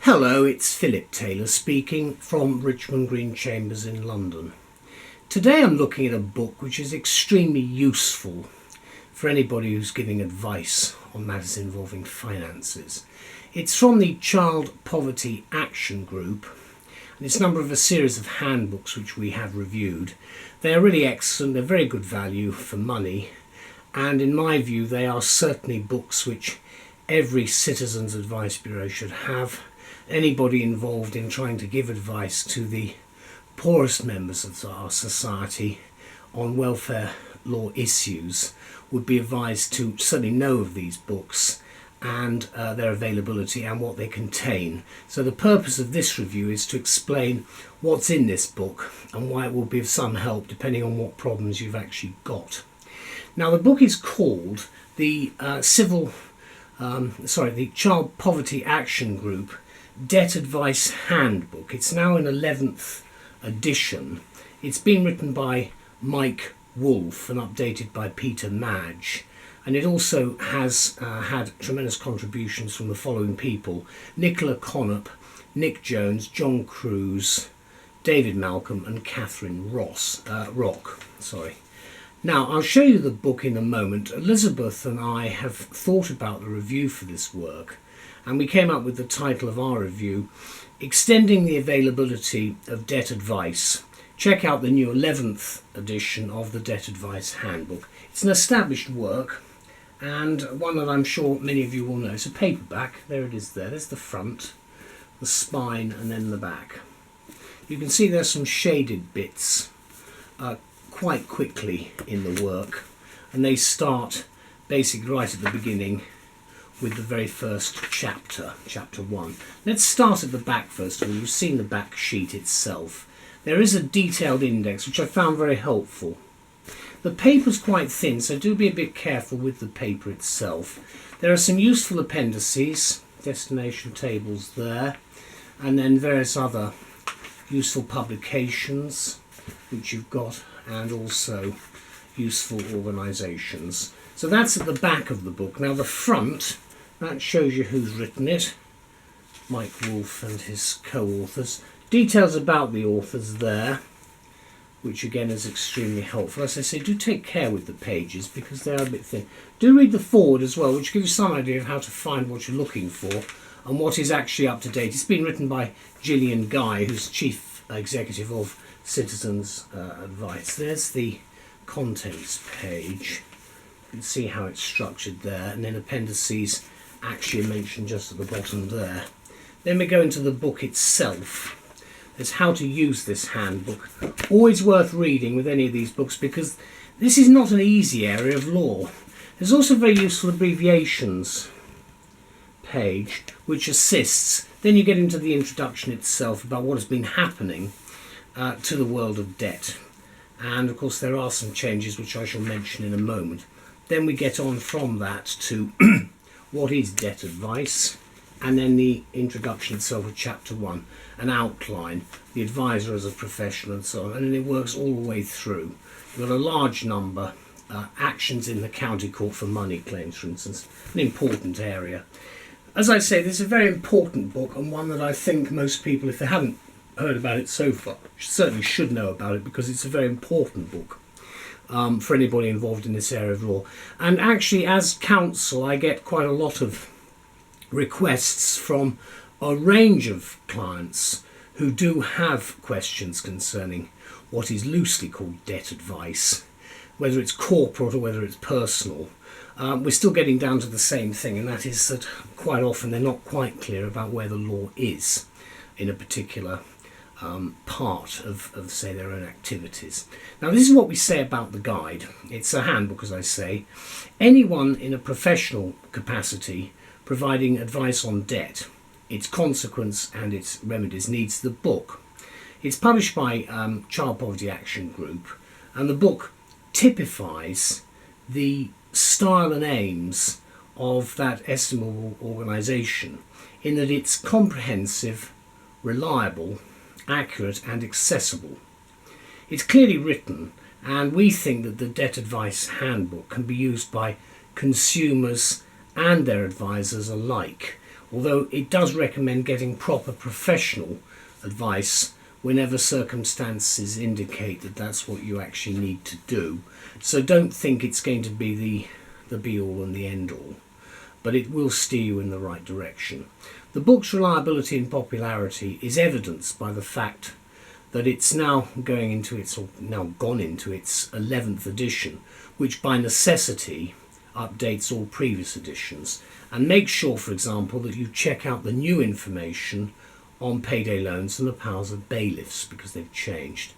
Hello, it's Philip Taylor speaking from Richmond Green Chambers in London. Today I'm looking at a book which is extremely useful for anybody who's giving advice on matters involving finances. It's from the Child Poverty Action Group, and it's a number of a series of handbooks which we have reviewed. They are really excellent, they're very good value for money, and in my view they are certainly books which every Citizens Advice Bureau should have. Anybody involved in trying to give advice to the poorest members of our society on welfare law issues would be advised to certainly know of these books and their availability and what they contain. So the purpose of this review is to explain what's in this book and why it will be of some help depending on what problems you've actually got. Now the book is called the Child Poverty Action Group Debt Advice Handbook. It's now in 11th edition. It's been written by Mike Wolfe and updated by Madge, and it also has had tremendous contributions from the following people: Nicola, Connop, Nick Jones, John Kruse, David Malcolm and Katherine Rock. Now I'll show you the book in a moment. Elizabeth and I have thought about the review for this work, and we came up with the title of our review, Extending the Availability of Debt Advice. Check out the new 11th edition of the Debt Advice Handbook. It's an established work and one that I'm sure many of you will know. It's a paperback. There it is there. There's the front, the spine and then the back. You can see there's some shaded bits quite quickly in the work, and they start basically right at the beginning with the very first chapter, chapter 1. Let's start at the back first of all. You've seen the back sheet itself. There is a detailed index which I found very helpful. The paper's quite thin, so do be a bit careful with the paper itself. There are some useful appendices, destination tables there, and then various other useful publications which you've got, and also useful organisations. So that's at the back of the book. Now the front, that shows you who's written it, Mike Wolfe and his co-authors. Details about the authors there, which again is extremely helpful. As I say, do take care with the pages because they are a bit thin. Do read the foreword as well, which gives you some idea of how to find what you're looking for and what is actually up to date. It's been written by Gillian Guy, who's Chief Executive of Citizens Advice. There's the contents page. You can see how it's structured there, and then appendices actually mentioned just at the bottom there. Then we go into the book itself. There's how to use this handbook. Always worth reading with any of these books because this is not an easy area of law. There's also very useful abbreviations page which assists. Then you get into the introduction itself about what has been happening to the world of debt. And of course there are some changes which I shall mention in a moment. Then we get on from that to what is debt advice, and then the introduction itself of chapter 1, an outline, the advisor as a professional and so on, and then it works all the way through. We've got a large number, actions in the county court for money claims for instance, an important area. As I say, this is a very important book and one that I think most people, if they haven't heard about it so far, certainly should know about it because it's a very important book. For anybody involved in this area of law. And actually as counsel I get quite a lot of requests from a range of clients who do have questions concerning what is loosely called debt advice, whether it's corporate or whether it's personal. We're still getting down to the same thing, and that is that quite often they're not quite clear about where the law is in a particular part of say their own activities. Now this is what we say about the guide. It's a handbook, as I say. Anyone in a professional capacity providing advice on debt, its consequence and its remedies needs the book. It's published by Child Poverty Action Group, and the book typifies the style and aims of that estimable organisation in that it's comprehensive, reliable, accurate and accessible. It's clearly written, and we think that the Debt Advice Handbook can be used by consumers and their advisors alike. although it does recommend getting proper professional advice whenever circumstances indicate that that's what you actually need to do. So don't think it's going to be the be-all and the end-all, but it will steer you in the right direction. The book's reliability and popularity is evidenced by the fact that it's now gone into its 11th edition, which by necessity updates all previous editions. And make sure, for example, that you check out the new information on payday loans and the powers of bailiffs, because they've changed.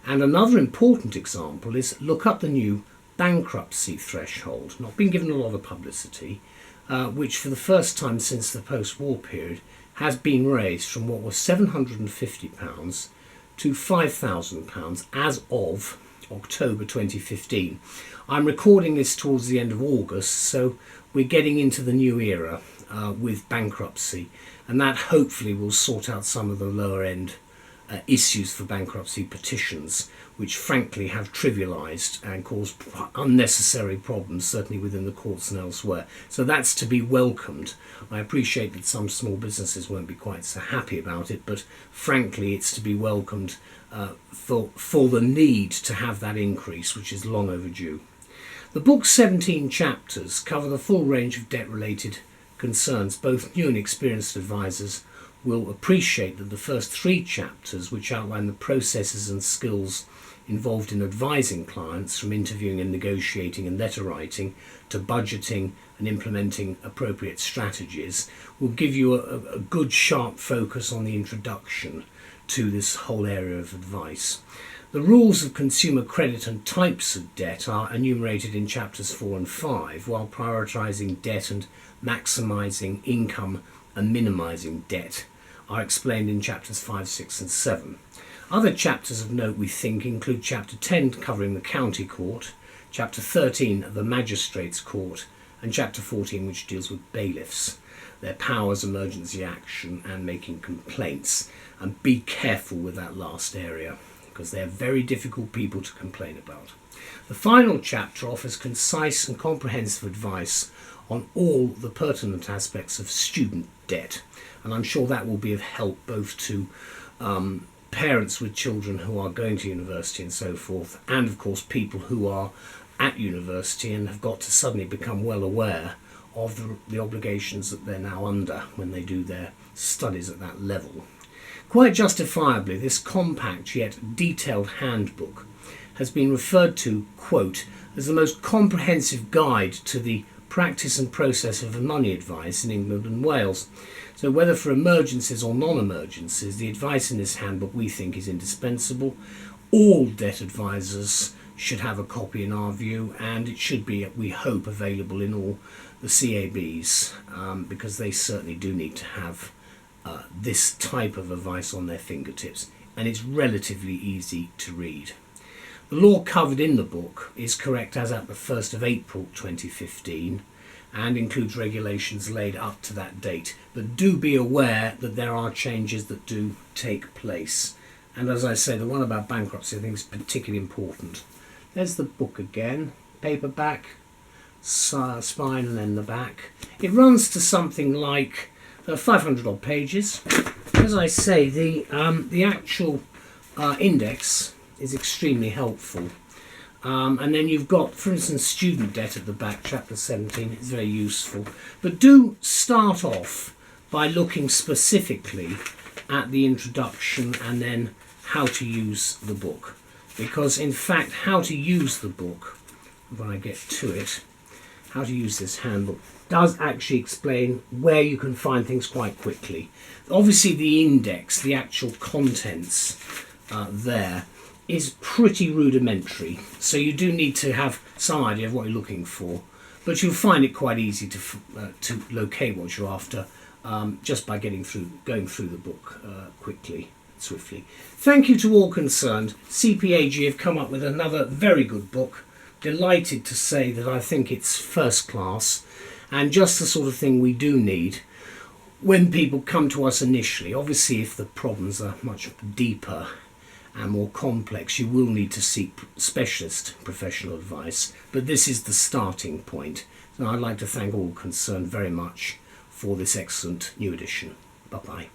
And another important example is look up the new bankruptcy threshold, not been given a lot of publicity, which for the first time since the post-war period has been raised from what was £750 to £5,000 as of October 2015. I'm recording this towards the end of August, so we're getting into the new era with bankruptcy, and that hopefully will sort out some of the lower end issues for bankruptcy petitions, which frankly have trivialised and caused unnecessary problems, certainly within the courts and elsewhere. So that's to be welcomed. I appreciate that some small businesses won't be quite so happy about it, but frankly it's to be welcomed for the need to have that increase, which is long overdue. The book's 17 chapters cover the full range of debt-related concerns. Both new and experienced advisors will appreciate that the first 3 chapters, which outline the processes and skills involved in advising clients, from interviewing and negotiating and letter writing to budgeting and implementing appropriate strategies, will give you a good sharp focus on the introduction to this whole area of advice. The rules of consumer credit and types of debt are enumerated in chapters 4 and 5, while prioritising debt and maximising income and minimising debt are explained in chapters 5, 6 and 7. Other chapters of note, we think, include chapter 10 covering the county court, chapter 13 the magistrates court, and chapter 14 which deals with bailiffs, their powers, emergency action and making complaints. And be careful with that last area, because they're very difficult people to complain about. The final chapter offers concise and comprehensive advice on all the pertinent aspects of student debt, and I'm sure that will be of help both to parents with children who are going to university and so forth, and of course people who are at university and have got to suddenly become well aware of the obligations that they're now under when they do their studies at that level. Quite justifiably, this compact yet detailed handbook has been referred to, quote, as the most comprehensive guide to the practice and process of money advice in England and Wales. So whether for emergencies or non-emergencies, the advice in this handbook we think is indispensable. All debt advisors should have a copy in our view, and it should be, we hope, available in all the CABs, because they certainly do need to have this type of advice on their fingertips, and it's relatively easy to read. The law covered in the book is correct as at the 1st of April 2015 and includes regulations laid up to that date, but do be aware that there are changes that do take place, and as I say, the one about bankruptcy I think is particularly important. There's the book again, paperback, spine and then the back. It runs to something like 500 odd pages. As I say, the actual index is extremely helpful. And then you've got, for instance, student debt at the back, chapter 17, is very useful. But do start off by looking specifically at the introduction and then how to use the book. Because in fact, how to use the book, when I get to it, how to use this handbook, does actually explain where you can find things quite quickly. Obviously the index, the actual contents there, is pretty rudimentary, so you do need to have some idea of what you're looking for, but you'll find it quite easy to locate what you're after just by going through the book quickly, swiftly. Thank you to all concerned. CPAG have come up with another very good book. Delighted to say that I think it's first class and just the sort of thing we do need when people come to us initially. Obviously, if the problems are much deeper and more complex, you will need to seek specialist professional advice, but this is the starting point. So I'd like to thank all concerned very much for this excellent new edition. Bye-bye.